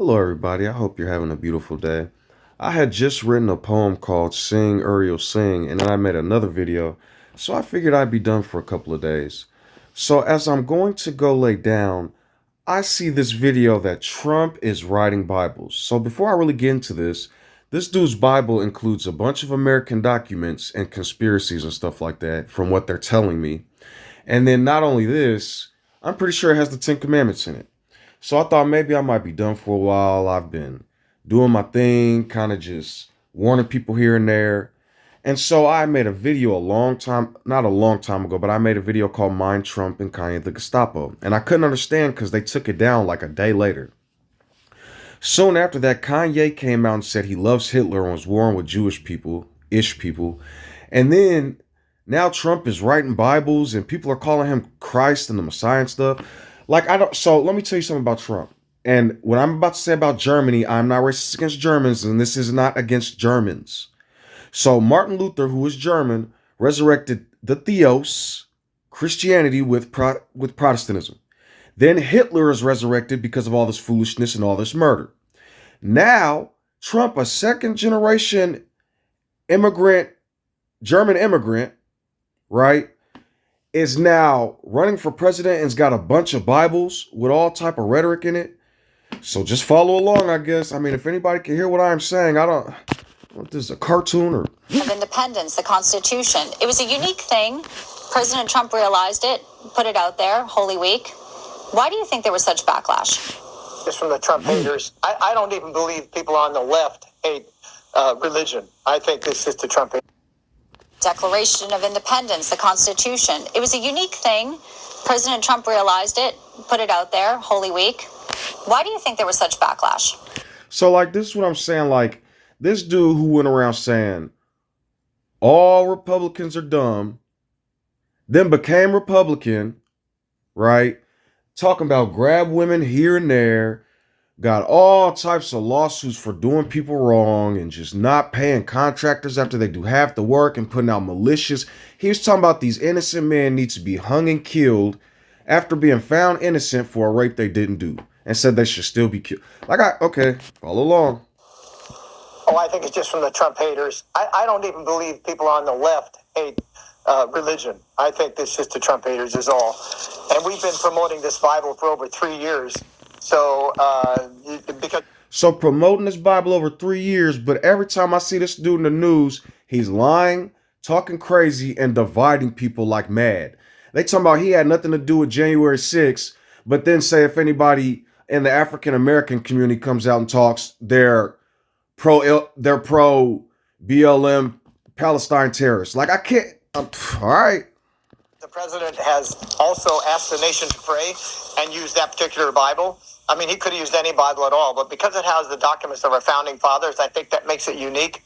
Hello, everybody. I hope you're having a beautiful day. I had just written a poem called Sing Uriel Sing, and then I made another video, so I figured I'd be done for a couple of days. So, as I'm going to go lay down, I see this video that Trump is writing Bibles. So, before I really get into this dude's Bible includes a bunch of American documents and conspiracies and stuff like that, from what they're telling me. And then, not only this, I'm pretty sure it has the Ten Commandments in it. So I thought maybe I might be done for a while. I've been doing my thing, kind of just warning people here and there. And so I made a video a long time, not a long time ago, but I made a video called Mind Trump and Kanye the Gestapo. And I couldn't understand because they took it down like a day later. Soon after that, Kanye came out and said he loves Hitler and was warring with Jewish people, ish people. And then now Trump is writing Bibles and people are calling him Christ and the Messiah and stuff. Like, I don't, so let me tell you something about Trump. And what I'm about to say about Germany, I'm not racist against Germans, and this is not against Germans. So Martin Luther, who is German, resurrected the Theos, Christianity with Protestantism. Then Hitler is resurrected because of all this foolishness and all this murder. Now, Trump, a second generation immigrant, German immigrant, right, is now running for president and's got a bunch of Bibles with all type of rhetoric in it. So just follow along, I guess. I mean, if anybody can hear what I'm saying, I don't. What this is a cartoon or of independence, the Constitution. It was a unique thing. President Trump realized it, put it out there, Holy Week. Why do you think there was such backlash? Just from the Trump haters. I don't even believe people on the left hate religion. I think this is the Trump haters. Declaration of Independence, the Constitution. It was a unique thing. President Trump realized it, put it out there, Holy Week. Why do you think there was such backlash? So, like, this is what I'm saying. Like, this dude who went around saying all Republicans are dumb, then became Republican, right? Talking about grab women here and there, got all types of lawsuits for doing people wrong and just not paying contractors after they do half the work and putting out militias. He was talking about these innocent men need to be hung and killed after being found innocent for a rape they didn't do and said they should still be killed. Okay, follow along. Oh, I think it's just from the Trump haters. I don't even believe people on the left hate religion. I think this is the Trump haters is all. And we've been promoting this Bible for over 3 years. So, So promoting this Bible over 3 years, but every time I see this dude in the news, he's lying, talking crazy, and dividing people like mad. They talking about he had nothing to do with January 6th, but then say if anybody in the African American community comes out and talks, they're pro BLM Palestine terrorists. Like, I can't. All right. the president has also asked the nation to pray and use that particular Bible. I mean, he could have used any Bible at all, but because it has the documents of our founding fathers, I think that makes it unique.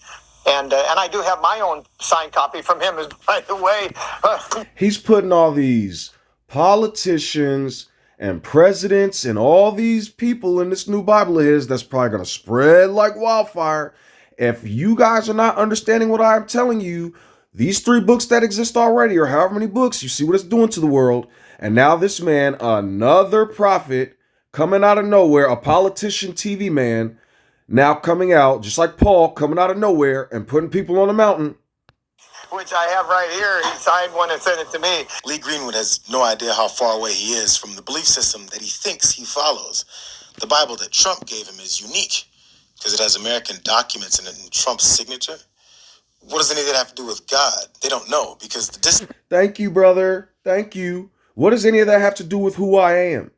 And I do have my own signed copy from him, by the way. He's putting all these politicians and presidents and all these people in this new Bible of his that's probably going to spread like wildfire. If you guys are not understanding what I'm telling you, these 3 books that exist already, or however many books, you see what it's doing to the world. And now this man, another prophet, coming out of nowhere, a politician TV man, now coming out, just like Paul, coming out of nowhere and putting people on the mountain. Which I have right here. He signed one and sent it to me. Lee Greenwood has no idea how far away he is from the belief system that he thinks he follows. The Bible that Trump gave him is unique because it has American documents in it and Trump's signature. What does any of that have to do with God? They don't know because Thank you, brother. Thank you. What does any of that have to do with who I am?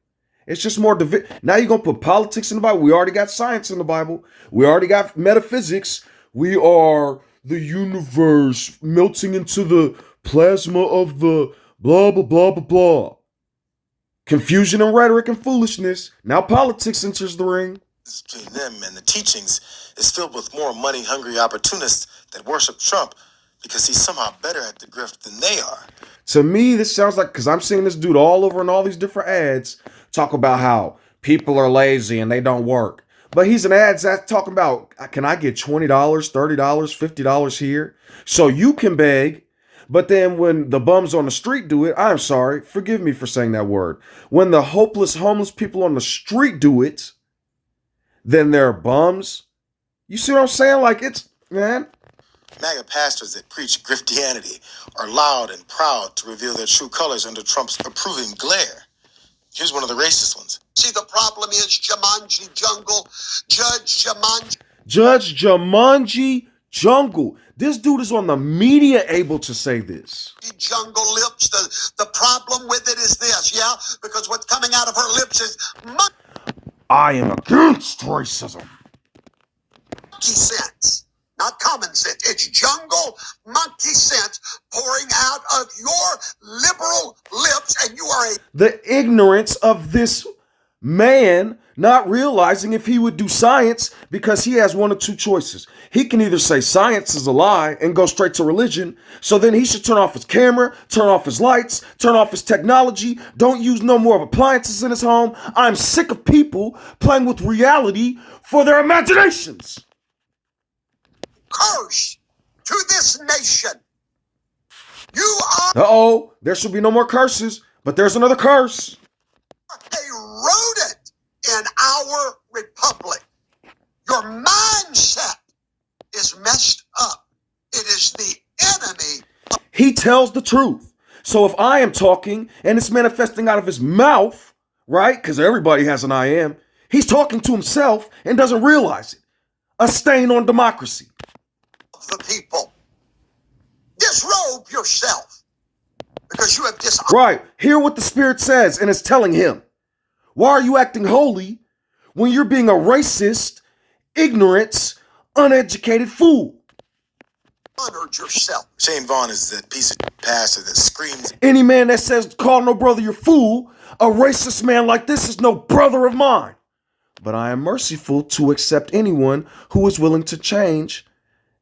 It's just more now you're going to put politics in the Bible. We already got science in the Bible. We already got metaphysics. We are the universe melting into the plasma of the blah, blah, blah, blah, blah. Confusion and rhetoric and foolishness. Now politics enters the ring. between them and the teachings is filled with more money-hungry opportunists that worship Trump because he's somehow better at the grift than they are. To me, this sounds like, because I'm seeing this dude all over in all these different ads talk about how people are lazy and they don't work. But he's an ad that's talking about, can I get $20, $30, $50 here? So you can beg. But then when the bums on the street do it, I'm sorry, forgive me for saying that word. When the hopeless, homeless people on the street do it, then they're bums. You see what I'm saying? Like, it's, man. MAGA pastors that preach Griftianity are loud and proud to reveal their true colors under Trump's approving glare. Here's one of the racist ones. See, the problem is Jumanji Jungle, Judge Jumanji. Judge Jumanji Jungle. This dude is on the media able to say this. Jungle lips. The problem with it is this, yeah? Because what's coming out of her lips is I am against racism. monkey sense, not common sense. It's jungle monkey sense pouring out of your liberal lips, and you are a... The ignorance of this man not realizing if he would do science, because he has one of two choices. He can either say science is a lie and go straight to religion, so then he should turn off his camera, turn off his lights, turn off his technology, don't use no more of appliances in his home. I'm sick of people playing with reality for their imaginations. curse to this nation. You are Uh-oh, there should be no more curses, but there's another curse. a rodent in our republic. Your mindset is messed up. It is the enemy. He tells the truth. So if I am talking and it's manifesting out of his mouth, right? Because everybody has an I am. He's talking to himself and doesn't realize it. A stain on democracy. The people. Disrobe yourself because you have dishonored. Right. Hear what the Spirit says, and it's telling him. Why are you acting holy when you're being a racist, ignorant, uneducated fool? Honored yourself. Shane Vaughn is that piece of pastor that screams Any man that says, call no brother your fool, a racist man like this is no brother of mine. But I am merciful to accept anyone who is willing to change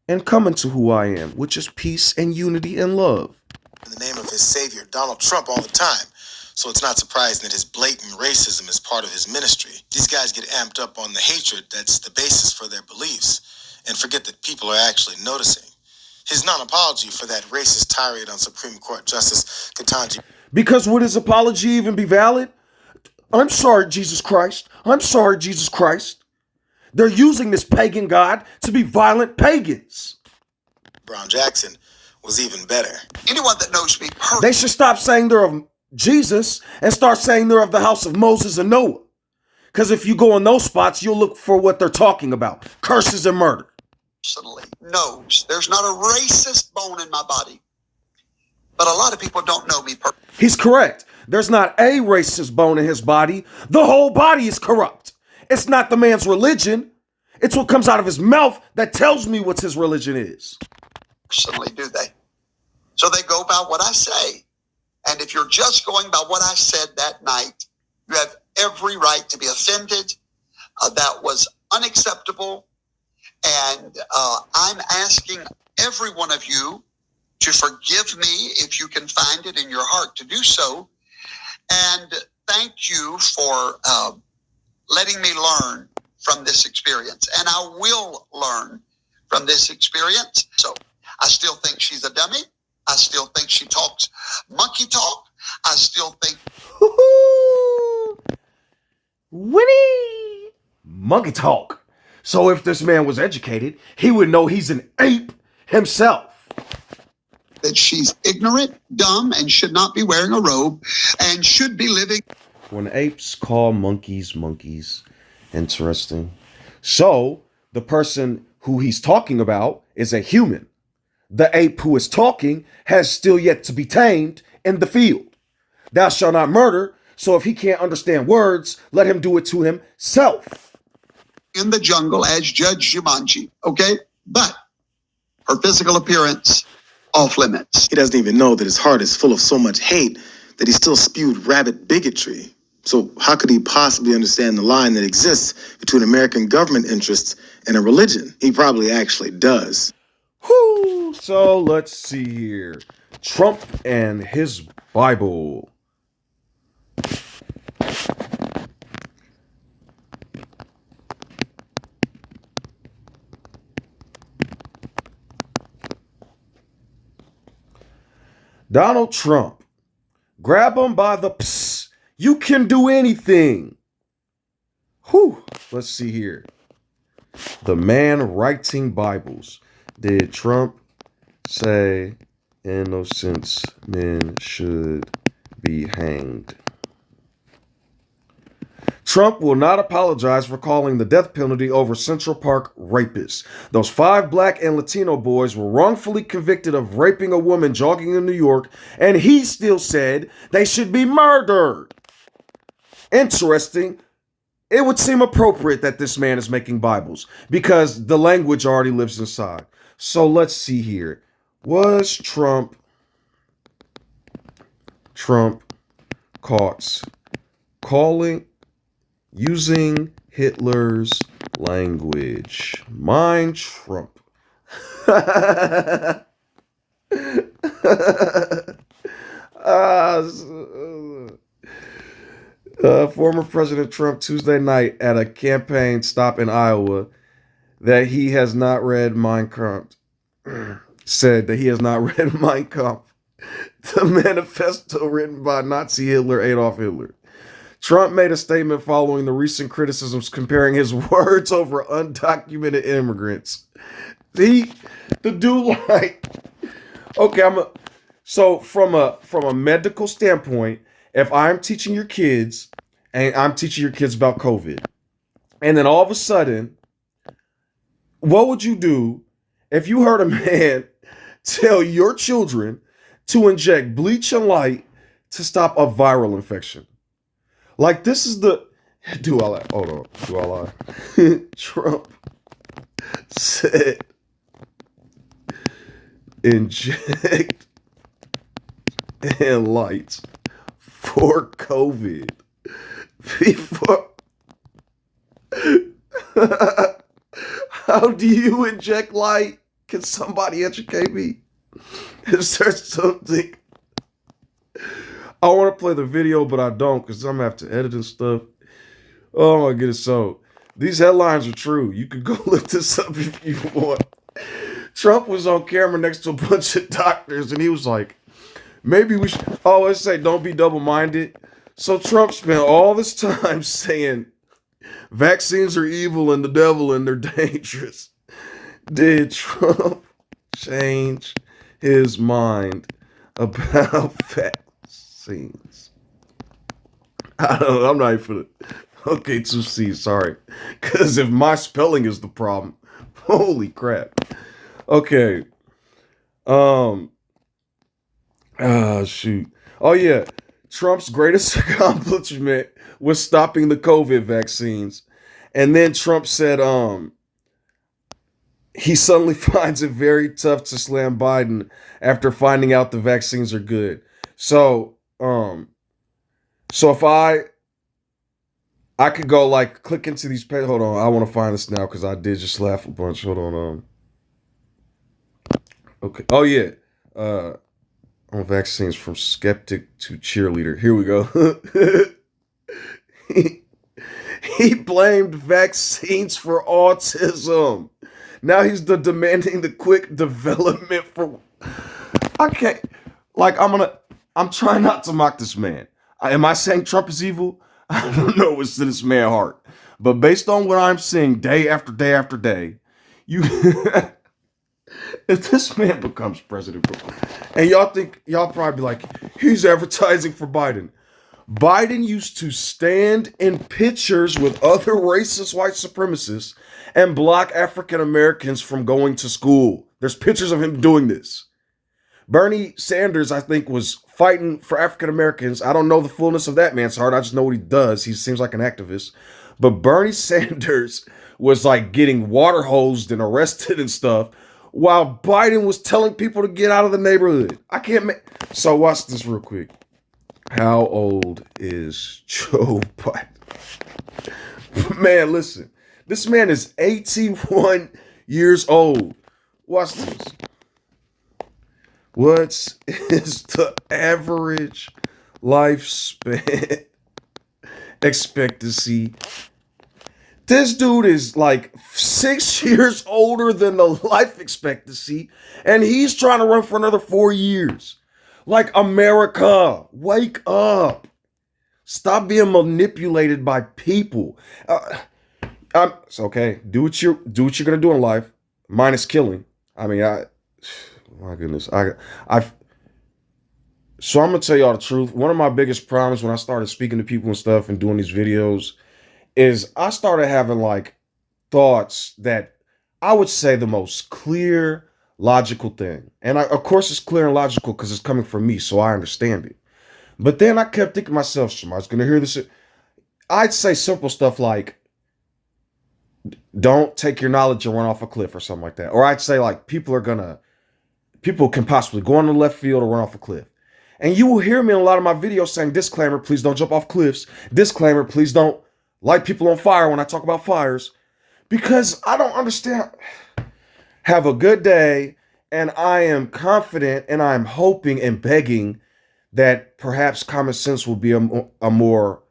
and come into who I am, which is peace and unity and love. in the name of his savior, Donald Trump, all the time. So it's not surprising that his blatant racism is part of his ministry. These guys get amped up on the hatred that's the basis for their beliefs and forget that people are actually noticing. His non-apology for that racist tirade on Supreme Court Justice Ketanji. Because would his apology even be valid? I'm sorry, Jesus Christ. I'm sorry, Jesus Christ. They're using this pagan God to be violent pagans. Brown Jackson was even better. Anyone that knows me personally. They should stop saying they're of Jesus and start saying they're of the house of Moses and Noah. Because if you go in those spots, you'll look for what they're talking about. Curses and murder. Knows there's not a racist bone in my body. But a lot of people don't know me personally. He's correct. There's not a racist bone in his body. The whole body is corrupt. It's not the man's religion. It's what comes out of his mouth that tells me what his religion is. Do they? So they go by what I say. And if you're just going by what I said that night, you have every right to be offended. That was unacceptable. And I'm asking every one of you to forgive me if you can find it in your heart to do so. And thank you for letting me learn from this experience. And I will learn from this experience. So I still think she's a dummy. I still think she talks monkey talk. I still think... Winnie! Monkey talk. So if this man was educated, he would know he's an ape himself. that she's ignorant, dumb, and should not be wearing a robe and should be living... When apes call monkeys monkeys. Interesting. So the person who he's talking about is a human. The ape who is talking has still yet to be tamed in the field. Thou shalt not murder. So if he can't understand words, let him do it to himself. in the jungle as Judge Jumanji, okay? But her physical appearance, off limits. He doesn't even know that his heart is full of so much hate that he still spewed rabid bigotry. So how could he possibly understand the line that exists between American government interests and a religion? He probably actually does. Whew. So let's see here. Trump and his Bible. Donald Trump. Grab him by the pss. You can do anything. Whew. Let's see here. The man writing Bibles. Did Trump say innocent men should be hanged? Trump will not apologize for calling the death penalty over Central Park rapists. Those 5 black and Latino boys were wrongfully convicted of raping a woman jogging in New York, and he still said they should be murdered. Interesting. It would seem appropriate that this man is making Bibles because the language already lives inside. So let's see here. Was Trump caught using Hitler's language? Mind Trump. Former President Trump Tuesday night at a campaign stop in Iowa that he has not read Mein Kampf. Said that he has not read Mein Kampf, the manifesto written by Nazi Hitler, Adolf Hitler. Trump made a statement following the recent criticisms comparing his words over undocumented immigrants. The dude, like, okay, so from a medical standpoint, if I'm teaching your kids and I'm teaching your kids about COVID, and then all of a sudden, what would you do if you heard a man tell your children to inject bleach and light to stop a viral infection? Like, this is the... Do I lie? Hold on. Do I lie? Trump said inject and light for COVID before... How do you inject light? Can somebody educate me? Is there something... I want to play the video, but I don't because I'm going to have to edit and stuff. Oh my goodness. So these headlines are true. You can go look this up if you want. Trump was on camera next to a bunch of doctors and he was like, maybe we should always say don't be double-minded. So Trump spent all this time saying vaccines are evil and the devil and they're dangerous. Did Trump change his mind about vaccines? I don't know. I'm not even finna. Okay, 2C, sorry. Because if my spelling is the problem, holy crap. Okay. Shoot. Oh, yeah. Trump's greatest accomplishment was stopping the COVID vaccines. And then Trump said, he suddenly finds it very tough to slam Biden after finding out the vaccines are good. So if I could go like click into these pages. Hold on, I want to find this now because I did just laugh a bunch. Hold on. Okay. Oh yeah. On vaccines from skeptic to cheerleader. Here we go. He blamed vaccines for autism. Now he's demanding the quick development for... I can't... Like, I'm trying not to mock this man. Am I saying Trump is evil? I don't know what's in this man's heart. But based on what I'm seeing day after day after day, if this man becomes president, and y'all probably be like, he's advertising for Biden. Biden used to stand in pictures with other racist white supremacists and block African Americans from going to school. There's pictures of him doing this. Bernie Sanders, I think, was fighting for African Americans. I don't know the fullness of that man's heart. I just know what he does. He seems like an activist. But Bernie Sanders was like getting water hosed and arrested and stuff while Biden was telling people to get out of the neighborhood. I can't make... So watch this real quick. How old is Joe Biden? Man, listen. This man is 81 years old. Watch this. What is the average lifespan expectancy? This dude is like 6 years older than the life expectancy, and he's trying to run for another 4 years. Like, America, wake up. Stop being manipulated by people. It's okay. Do what you're gonna do in life. Minus killing. I mean, my goodness. So I'm gonna tell y'all the truth. One of my biggest problems when I started speaking to people and stuff and doing these videos is I started having like thoughts that I would say the most clear, logical thing. And of course it's clear and logical because it's coming from me, so I understand it. But then I kept thinking to myself, somebody's gonna hear this. I'd say simple stuff like, don't take your knowledge and run off a cliff or something like that. Or I'd say like people can possibly go on the left field or run off a cliff. And you will hear me in a lot of my videos saying, disclaimer, please don't jump off cliffs. Disclaimer, please don't light people on fire when I talk about fires. Because I don't understand. Have a good day. And I am confident and I'm hoping and begging that perhaps common sense will be a more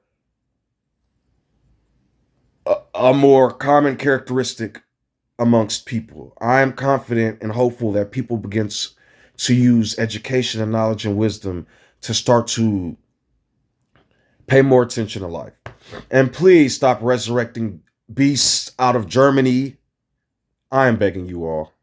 common characteristic amongst people. I am confident and hopeful that people begin to use education and knowledge and wisdom to start to pay more attention to life. And please stop resurrecting beasts out of Germany. I am begging you all.